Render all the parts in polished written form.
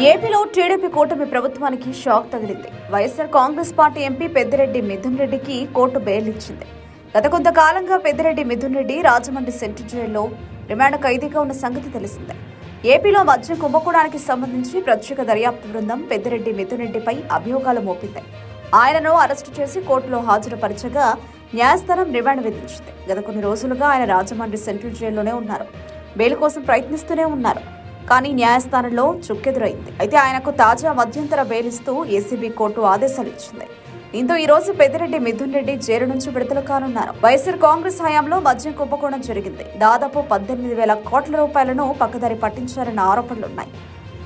ఏపీలో టీడీపీ కూటమి ప్రభుత్వానికి షాక్ తగిలింది. వైఎస్ఆర్ కాంగ్రెస్ పార్టీ ఎంపీ పెద్దిరెడ్డి మిథున్ రెడ్డికి కోర్టు బెయిల్ ఇచ్చింది. గత కొంతకాలంగా పెద్దిరెడ్డి మిథున్ రెడ్డి రాజమండ్రి సెంట్రల్ జైల్లో రిమాండ్ ఖైదీగా ఉన్న సంగతి తెలిసిందే. ఏపీలో మద్యం కుంభకోణానికి సంబంధించి ప్రత్యేక దర్యాప్తు బృందం పెద్దిరెడ్డి మిథున్ రెడ్డిపై అభియోగాలు మోపింది. ఆయనను అరెస్టు చేసి కోర్టులో హాజరుపరచగా న్యాయస్థానం రిమాండ్ విధించింది. గత కొన్ని రోజులుగా ఆయన రాజమండ్రి సెంట్రల్ జైల్లోనే ఉన్నారు. బెయిల్ కోసం ప్రయత్నిస్తూనే ఉన్నారు. కానీ న్యాయస్థానంలో చుక్కెదురైంది. అయితే ఆయనకు తాజా మధ్యంతర బెయిల్ ఇస్తూ ఏసీబీ కోర్టు ఆదేశాలు ఇచ్చింది. దీంతో ఈ రోజు పెద్దిరెడ్డి మిథున్ రెడ్డి జైలు నుంచి విడుదల కానున్నారు. వైఎస్ఆర్ కాంగ్రెస్ హయాంలో మద్యం కుంభకోణం జరిగింది. దాదాపు 18,000 కోట్ల రూపాయలను పక్కదారి పట్టించారన్న ఆరోపణలున్నాయి.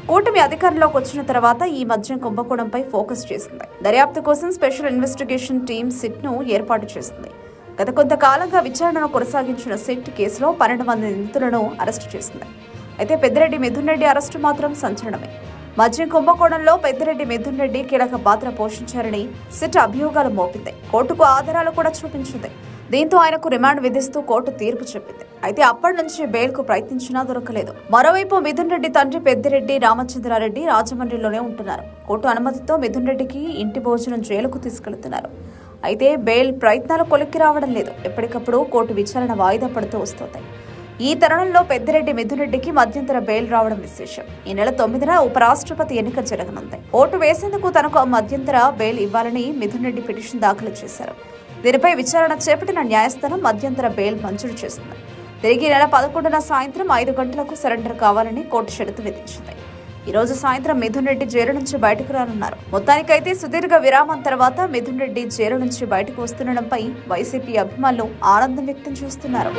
కూటమి అధికారంలోకి వచ్చిన తర్వాత ఈ మద్యం కుంభకోణంపై ఫోకస్ చేసింది. దర్యాప్తు కోసం స్పెషల్ ఇన్వెస్టిగేషన్ టీం సిట్ ను ఏర్పాటు చేసింది. గత కొంతకాలంగా విచారణను కొనసాగించిన సిట్ కేసులో 12 మంది నిందితులను అరెస్టు చేసింది. అయితే పెద్దిరెడ్డి మిథున్ రెడ్డి అరెస్టు మాత్రం సంచలనమే. మద్యం కుంభకోణంలో పెద్దిరెడ్డి మిథున్ రెడ్డి కీలక పాత్ర పోషించారని సిట్ అభియోగాలు మోపింది. కోర్టుకు ఆధారాలు కూడా చూపించింది. దీంతో ఆయనకు రిమాండ్ విధిస్తూ కోర్టు తీర్పు చెప్పింది. అయితే అప్పటి నుంచి బెయిల్ కు ప్రయత్నించినా దొరకలేదు. మరోవైపు మిథున్ రెడ్డి తండ్రి పెద్దిరెడ్డి రామచంద్రారెడ్డి రాజమండ్రిలోనే ఉంటున్నారు. కోర్టు అనుమతితో మిథున్ రెడ్డికి ఇంటి భోజనం జైలుకు తీసుకెళ్తున్నారు. అయితే బెయిల్ ప్రయత్నాలు కొలిక్కి రావడం లేదు. ఎప్పటికప్పుడు కోర్టు విచారణ వాయిదా పడుతూ వస్తోంది. ఈ తరుణంలో పెద్దిరెడ్డి మిథున్ రెడ్డికి మధ్యంతర బెయిల్ రావడం విశేషం. ఈ నెల 9న ఉపరాష్ట్రపతి ఎన్నిక జరగనుంది. ఓటు వేసేందుకు తనకు మధ్యంతర బెయిల్ ఇవ్వాలని మిథున్ రెడ్డి పిటిషన్ దాఖలు చేశారు. దీనిపై విచారణ చేపట్టిన న్యాయస్థానం మధ్యంతర బెయిల్ మంజూరు చేసింది. తిరిగి నెల 11న సాయంత్రం 5 గంటలకు సరెండర్ కావాలని కోర్టు షరతు విధించింది. ఈ రోజు సాయంత్రం మిథున్ రెడ్డి జైలు నుంచి బయటకు రానున్నారు. మొత్తానికైతే సుదీర్ఘ విరామం తర్వాత మిథున్ రెడ్డి జైలు నుంచి బయటకు వస్తుండడంపై వైసీపీ అభిమానులు ఆనందం వ్యక్తం చేస్తున్నారు.